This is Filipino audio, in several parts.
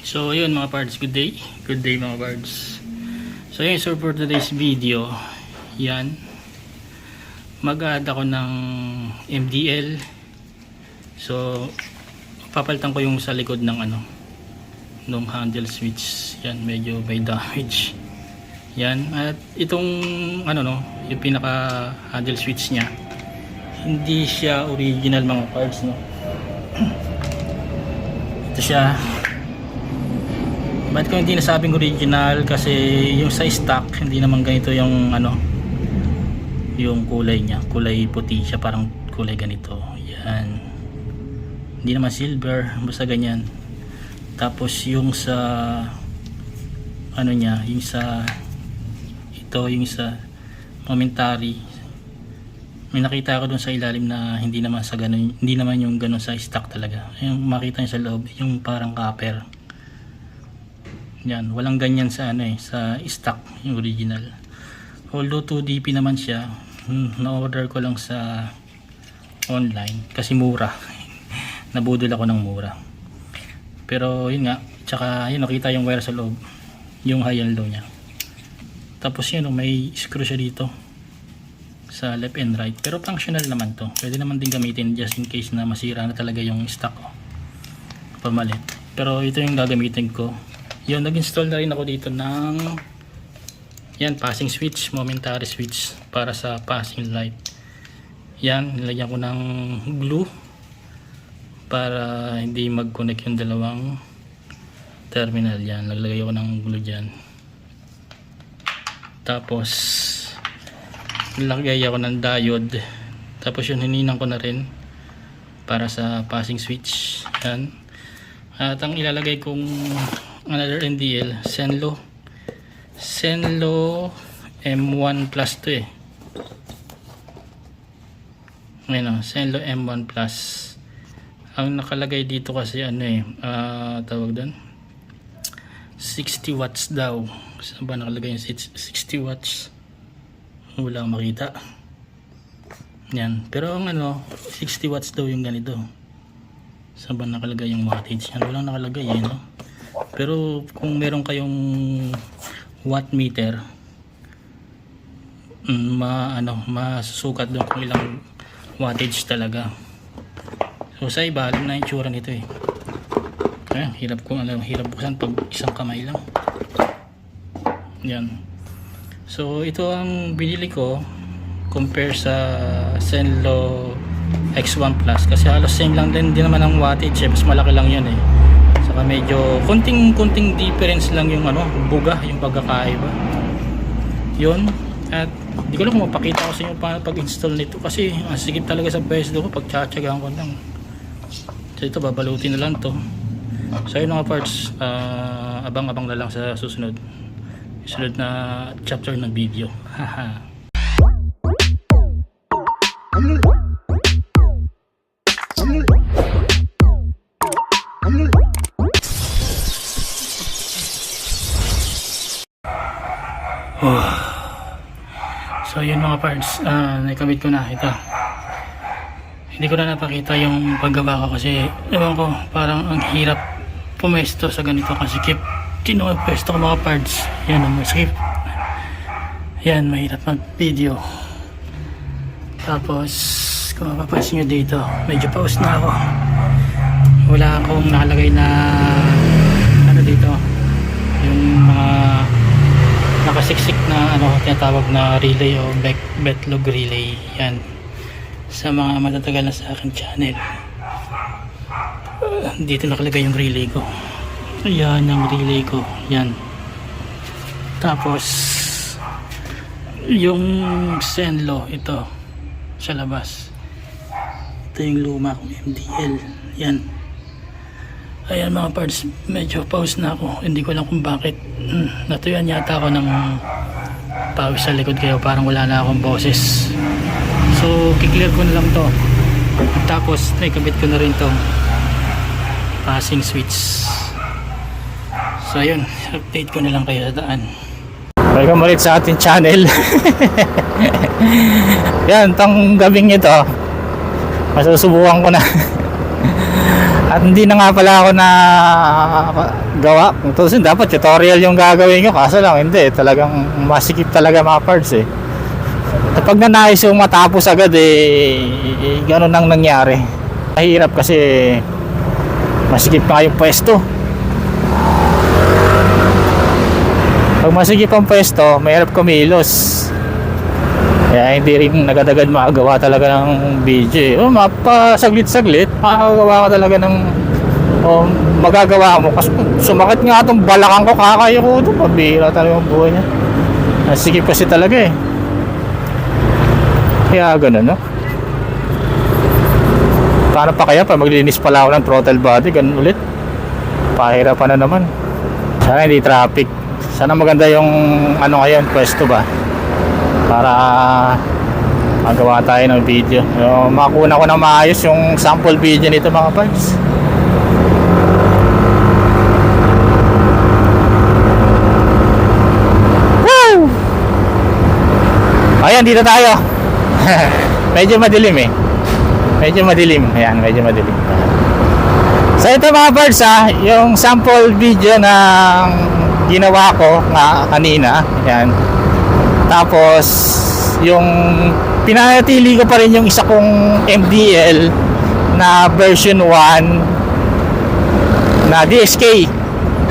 So ayun mga pards, good day mga pards. So yun, so for today's video, yan, mag-add ako ng MDL. So papalitan ko yung sa likod ng nung handle switch. Yan, medyo may damage. Yan, at itong yung pinaka handle switch nya, hindi siya original mga pards, no. Ito siya. Ba't ko hindi nasabing original? Kasi yung sa stock hindi naman ganito yung yung kulay nya, kulay puti siya, parang kulay ganito. Yan, hindi naman silver, basta ganyan. Tapos yung sa nya, yung sa yung sa momentary, may nakita ako dun sa ilalim na hindi naman sa ganun, hindi naman yung ganun sa stock talaga. Yung makita nyo sa loob, yung parang copper. Yan, walang ganyan sa sa stock, yung original. Although 2DP naman siya, na-order ko lang sa online kasi mura. Nabudol ako ng mura. Pero yun nga, tsaka yun, nakita yung wire sa loob, yung high and low nya. Tapos yun, may screw siya dito sa left and right, pero functional naman to. Pwede naman din gamitin just in case na masira na talaga yung stock pamalit. Pero ito yung gagamitin ko. Yun, nag-install na rin ako dito ng yan, passing switch, momentary switch para sa passing light. Yan, nilagyan ko ng glue para hindi mag-connect yung dalawang terminal. Yan, naglagay ako ng glue dyan. Tapos nilagay ako ng diode. Tapos yun, hininang ko na rin para sa passing switch. Yan. At ang ilalagay kong another MDL, Zenlo M1 Plus to Ngayon, Zenlo M1 Plus. Ang nakalagay dito kasi tawag doon 60 watts daw. Saan ba nakalagay yung 60 watts? Wala akong makita. Yan, pero ang 60 watts daw yung ganito. Saan ba nakalagay yung wattage? Yan, walang nakalagay no? Pero kung meron kayong watt meter, masusukat doon kung ilang wattage talaga. So sa iba, alam na yung tsura nito Ayan, hirap buksan pag isang kamay lang. Yan. So ito ang binili ko compare sa Zenlo X1 Plus, kasi halos same lang din naman ang wattage mas malaki lang yan saka medyo konting difference lang yung buga, yung pagkakaiba yun. At di ko lang kung mapakita ko sa inyo paano pag-install nito kasi ang sigip talaga sa pwesto ko pag tsatsagaan ko lang. So ito, babalutin na lang to. So yun mga parts, abang-abang na lang sa susunod na chapter ng video. Haha. So yun mga parts, nakikabit ko na ito. Hindi ko na napakita yung paggawa ko kasi ewan ko, parang ang hirap pumesto sa ganito kasi pwesto ko mga parts. Yan ang skip. Yan, mahirap mag video. Tapos kung mapapansin nyo dito, medyo pause na ako. Wala akong nakalagay na dito, yung mga nakasiksik na tinatawag na relay o backlog relay. Yan, sa mga matatagal na sa aking channel, dito nakalagay yung relay ko. Ayan yung relay ko. Yan. Tapos yung Zenlo, ito sa labas, ito yung luma kong MDL. Yan. Ayan mga parts, medyo pause na ako. Hindi ko alam kung bakit. Natuyuan yata ako ng pawis sa likod kaya parang wala na akong boses. So kiklear ko na lang to. Tapos naikabit ko na rin tong passing switch. So ayun, update ko na lang kayo sa daan. Welcome ulit sa ating channel. Yan, tong gabing ito masusubukan ko na. At hindi na nga pala ako na gawa. Kung tutusin, dapat tutorial yung gagawin ko. Kaso lang, hindi. Talagang masikip talaga mga parts eh. At pag nanayos yung matapos agad gano'n nang nangyari. Mahirap kasi masikip na yung pwesto. Pag masikip ang pwesto, mahirap kumilos. Kaya hindi rin agad-agad makagawa talaga ng video. Mapasaglit-saglit, makagawa ka talaga ng magagawa mo. Kasi sumakit nga itong balakang ko, kakayo ko ito. Mabira talaga ang buhay niya. Masikip kasi talaga eh. Kaya gano'n, no? Paano pa kaya pa maglinis pala ako ng throttle body, ganun ulit? Pahirapan na naman. Sana hindi traffic. Sana maganda yung ano ngayon, pwesto ba? Para magawa tayo ng video. So, makuna ko na maayos yung sample video nito mga parts. Woo! Ayan, dito tayo. Medyo madilim eh. Medyo madilim. Ayan, medyo madilim. So ito mga parts yung sample video ng ginawa ko nga kanina. Ayan. Tapos yung pinanatili ko pa rin yung isa kong MDL na version 1 na DSK.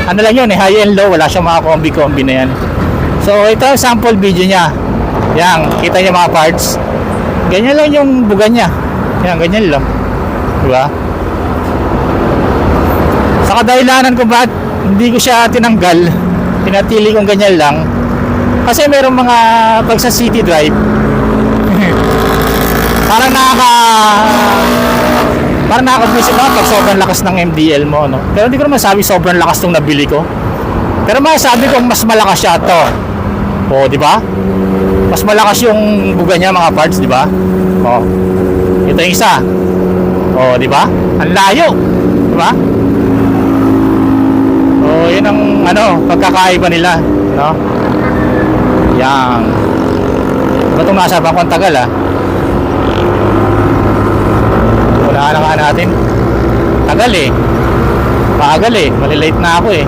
Ano lang yun high and low, wala siyang mga kombi-kombi na yan. So ito yung sample video niya. Yan, kita niyo mga parts. Ganyan lang yung buga niya. Yan, ganyan lang. Diba? Sa kadahilanan ko ba't hindi ko siya tinanggal, pinatili kong ganyan lang, kasi merong mga pag sa city drive parang nakaka-visit ka pag sobrang lakas ng MDL mo, no? Pero hindi ko naman sabi sobrang lakas tong nabili ko, pero masasabi kong mas malakas siya to. O, di ba? Mas malakas yung buga niya mga parts, di ba? O, ito yung isa. O, di ba? Ang layo, di ba? O, yun ang pagkakaiba nila, no? Yang ba itong nasa bangkong tagal wala na nga natin. Tagal eh, maagal eh, malilate na ako eh.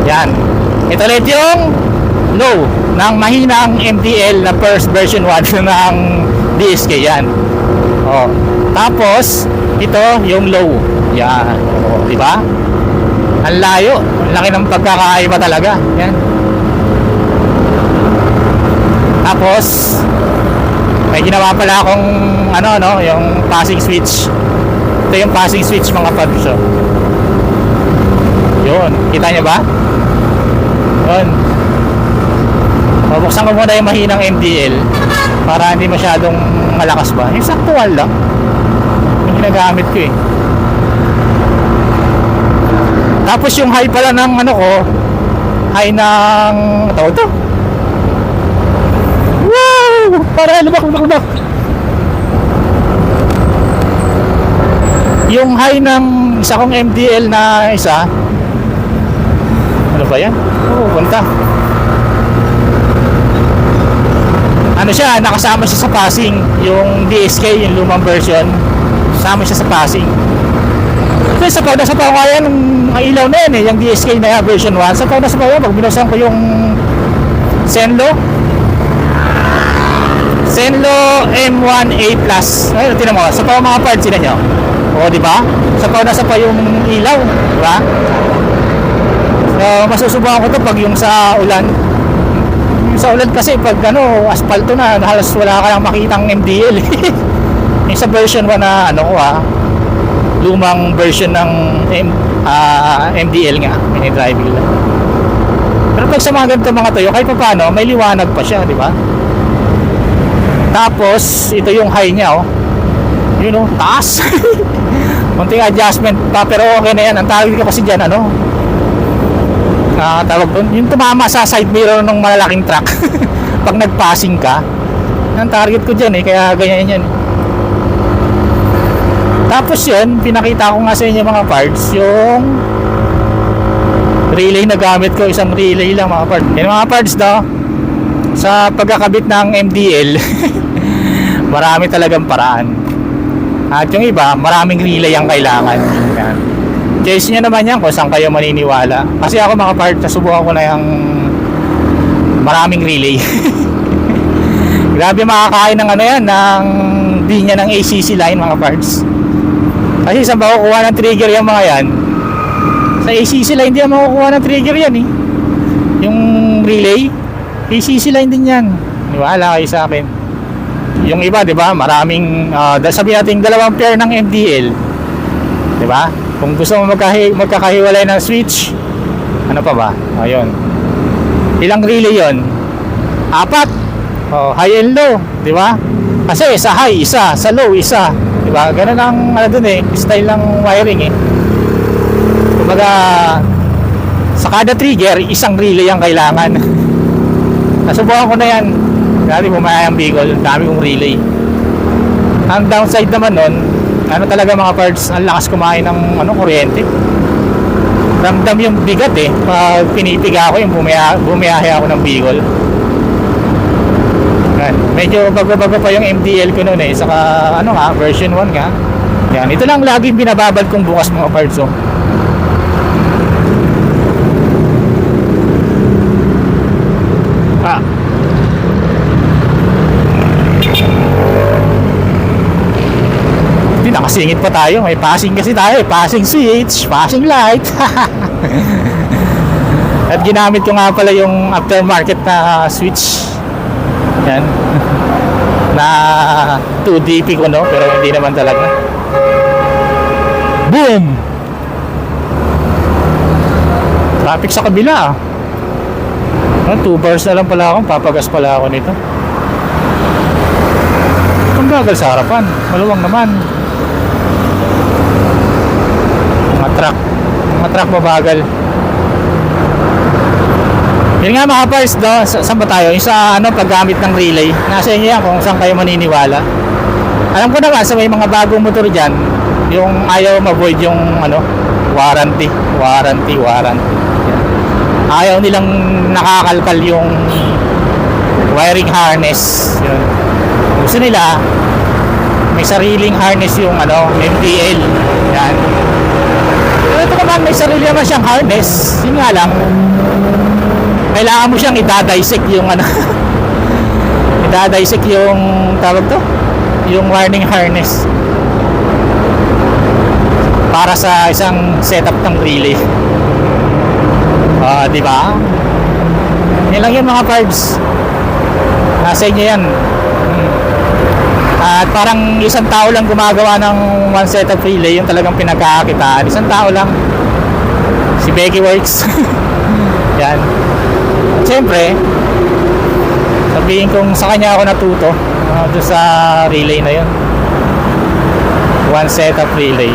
Yan, ito ulit yung low ng mahinang MDL na first version 1 ng DSK. Yan. O, tapos ito yung low. Yan, o, diba? Ang layo, ang laki ng pagkakaiba talaga. Yan. Tapos may ginawa pala akong yung passing switch. Ito yung passing switch mga pads. Yun, kita nyo ba? Yun. Mabuksan ko muna yung mahinang MDL para hindi masyadong malakas ba. Yung saktuhan lang yung ginagamit ko eh. Tapos yung high pala ng high ng tawag to. Wow! Para lubak. Yung high ng isa kong MDL na isa, ano ba yan? Punta. Ano siya, nakasama siya sa passing. Yung DSK, yung lumang version, kasama siya sa passing. Kasi sapaw kaya nung ilaw na yan eh, yung DSK na yan, version 1. Sapaw yan, pag binusan ko yung Zenlo M1A Plus. Ayun, tinan mo, sapaw mga parts sila nyo. O, diba? Sapaw yung ilaw, diba? So, masusubukan ko to pag yung sa ulan. Sa ulan kasi pag asfalto na, halos wala ka lang makitang MDL. Yung sa version 1 na lumang version ng MDL nga, mini driving lang. Pero pag sa mga ganito mga toyo, kahit pa paano, may liwanag pa siya, di ba? Tapos, ito yung high niya, yun taas. Munting adjustment pa, pero okay na yan. Ang tawag ko kasi dyan, tawag doon, yung tumama sa side mirror ng malalaking truck. Pag nagpassing ka, ang target ko dyan kaya ganyan yan. Tapos yun, pinakita ko nga sa inyo mga parts, yung relay na gamit ko, isang relay lang mga parts. Yung mga parts sa pagkakabit ng MDL, marami talagang paraan. At yung iba, maraming relay ang kailangan. Yan. Choice nyo naman yan kung saan kayo maniniwala. Kasi ako mga parts, nasubukan ko na yung maraming relay. Grabe makakain ng ano yan, ng linya ng ACC line mga parts. Kasi saan ba kukuha ng trigger yung mga yan? Sa ACC line hindi naman makukuha ng trigger yan eh. Yung relay, ACC line din yan. Niwala kayo sa akin. Yung iba, di ba, maraming, sabihin natin dalawang pair ng MDL. Di ba? Kung gusto mo magkakahiwalay ng switch, ano pa ba? Ayun. Ilang relay yon? 4. High and low, di ba? Kasi sa high, isa. Sa low, isa. Di ba? Ganun ang, ano dun eh, style ng wiring eh. Kumbaga, sa kada trigger, isang relay ang kailangan. Nasubukan ko na yan. Dati bumaya ang Bicol, dami kong relay. Ang downside naman nun, ano talaga mga parts, ang lakas kumain ng kuryente. Ramdam yung bigat eh. Pag pinipiga ako yung bumiyahe ako ng Bicol. Yan. Medyo bago-bago pa yung MDL ko noon eh. Saka version 1 nga. Yan. Ito lang laging binababad kong bukas mga parts oh. Nakasingit pa tayo, may passing kasi tayo, passing switch, passing light. At ginamit ko nga pala yung aftermarket na switch. Yan. Na 2DP ko no, pero hindi naman talaga. Boom! Traffic sa kabila. 2 bars na lang pala ako, papagas pala ako nito. Ang bagal sa harapan, maluwang naman. Mga truck mabagal. Yun nga mga parts do, saan ba tayo? Yung sa paggamit ng relay. Nasa inyo yan kung saan kayo maniniwala. Alam ko naman sa may mga bagong motor dyan, yung ayaw ma-void yung warranty. Ayaw nilang nakakalkal yung wiring harness. Yun. Gusto nila may sariling harness yung MDL. Yan. Ito naman may sarili naman siyang harness. Yun nga lang, kailangan mo siyang i-dissect yung i-dissect yung tawag to, yung wiring harness para sa isang setup ng relay. Di ba? Yan lang yun mga parts. Nasa inyo yan. At parang isang tao lang gumagawa ng one setup relay, yung talagang pinagkakakitaan. Isang tao lang, si Becky Works. Yan. At syempre, sabihin kong sa kanya ako natuto doon sa relay na yun. One setup relay.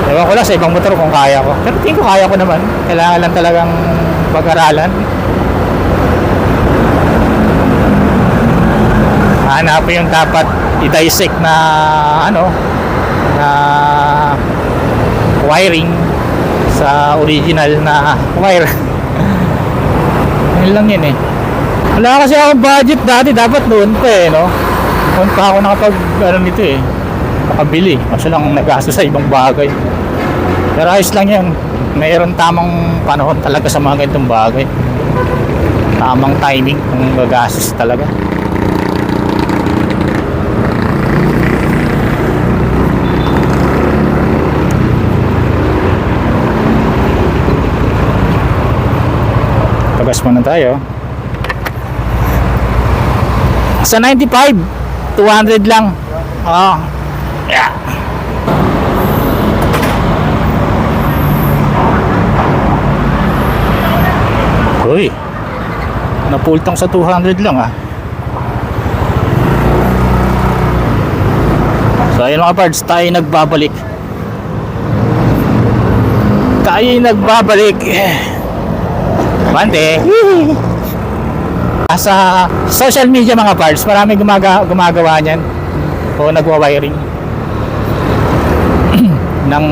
Ewan ko lang sa ibang motor kung kaya ko, pero tingin ko kaya ko naman. Kailangan lang talagang pag-aralan. Hanapin yung dapat i-dissect na na wiring sa original na wire. Yun lang yun eh. Wala kasi akong budget dati, dapat noon pa eh noon pa ako nakapag nito eh, makabili. Kasi lang naggastos sa ibang bagay. Pero ayos lang yan, mayroon tamang panahon talaga sa mga ganitong bagay. Tamang timing kung gagastos talaga. Pagas muna tayo. Sa 95, 200 lang. Yeah. Uy, napultang sa 200 lang ah. So ayun mga parts, tayo nagbabalik. Bante. Sa social media mga parts, marami gumagawa niyan o nagwa-wiring ng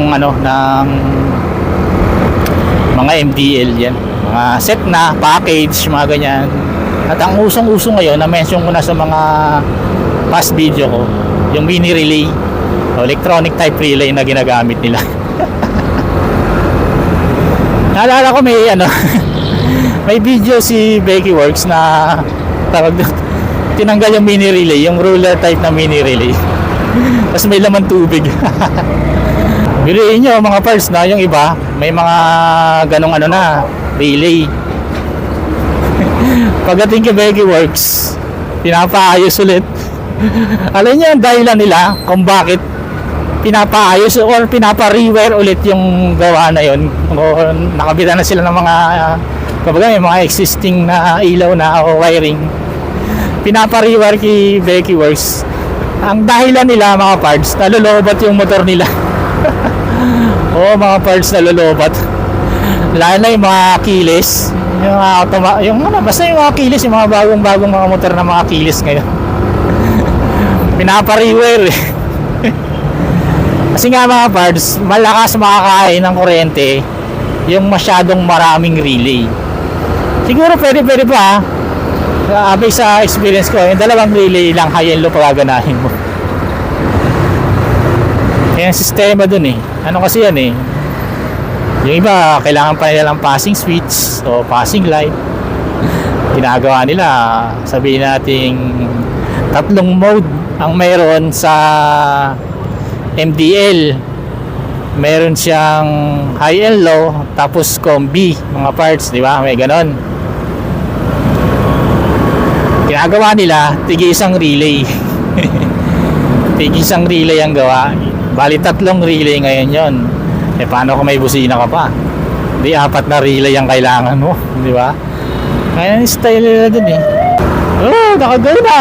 mga MDL yan, mga set na package, mga ganyan. At ang usong-uso ngayon, na-mention ko na sa mga past video ko, yung mini relay o electronic type relay na ginagamit nila. Naalala ko may ano, may video si Becky Works na tawag doon, tinanggal yung mini relay, yung ruler type na mini relay. Tapos may laman tubig. Biruin nyo mga parts na yung iba, may mga ganong ano na, relay. Pagdating kay Becky Works, pinapaayos ulit. Alam niyo ang dahilan nila kung bakit pinapaayos or pinapa-rewire ulit yung gawa na yon, o nakabitan na sila ng mga kumbaga may mga existing na ilaw na o wiring, pinapa-rewire kay Becky Works. Ang dahilan nila mga parts, nalolobat yung motor nila. Oo mga parts, nalolobat, lalo na yung mga keyless, yung mga yung ano, basta yung mga keyless, yung mga bagong mga motor na mga keyless ngayon. Pinapa-rewire eh. Kasi nga mga parts, malakas makakain ng kuryente yung masyadong maraming relay. Siguro pwede pa, based sa experience ko, yung dalawang relay lang high and low pagaganahin mo. Kaya ang sistema dun eh, ano kasi yan eh, yung iba kailangan pa nila ng passing switch o passing light. Ginagawa nila, sabihin nating 3 mode ang mayroon sa MDL. Meron siyang high and low, tapos combi, mga parts, di ba? May ganon. Ginagawa nila, tig-isang relay. Tig-isang relay ang gawa. Bali 3 relay ngayon yon. Eh paano kung may busina ka pa? Di 4 na relay ang kailangan mo, di ba? Kaya yung style nila dun eh. Oh, nakagay na.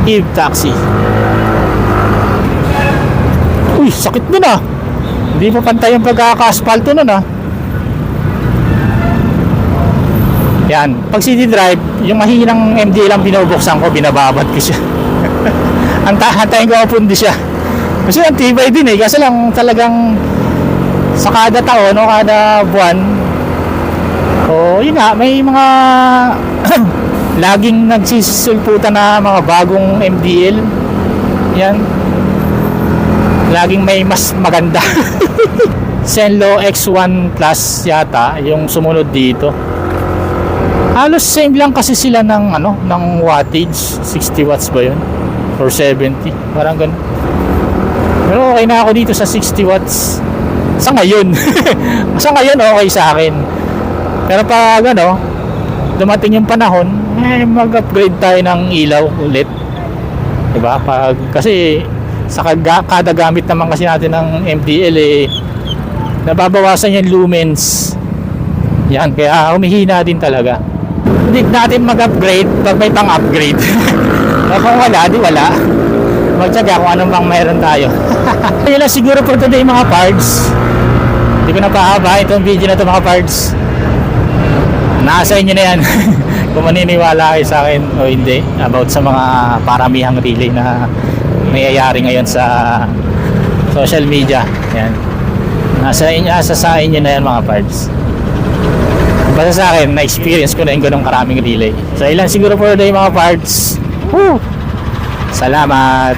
Eve Taxi. Uy, sakit nun ah. Hindi pa pantay yung pagkaka-asphalto nun ah. Yan, pag city drive, yung mahinang MD lang binubuksan ko, binababad ko siya. Hantayin ko pundi siya. Kasi ang tibay din eh, kasi lang talagang sa kada taon o kada buwan, o yun nga, may mga laging nagsisulputan na mga bagong MDL. Yan, laging may mas maganda. Senlo X1 Plus yata yung sumunod dito. Halos same lang kasi sila ng ano, ng wattage, 60 watts ba yun or 70, parang ganun. Pero okay na ako dito sa 60 watts sa ngayon. Sa ngayon okay sa akin. Pero pag ano, dumating yung panahon, mag-upgrade tayo ng ilaw ulit, diba? Kasi sa kada gamit naman kasi natin ng MDL eh, nababawasan yung lumens yan, kaya humihina din talaga. Hindi natin mag-upgrade pag may pang-upgrade. Kung wala, di wala, magtsaga kung anong bang mayroon tayo. Yun lang siguro for today mga parts. Hindi ko na pahaba itong video na ito mga parts. Nasa inyo na yan. Kung maniniwala kayo sa akin o hindi about sa mga paramihang relay na nangyayari ngayon sa social media. Yan. Nasa inyo na yan mga parts. Basta sa akin, na-experience ko na yung ganong karaming relay. So ilan siguro for today mga parts. Woo! Salamat!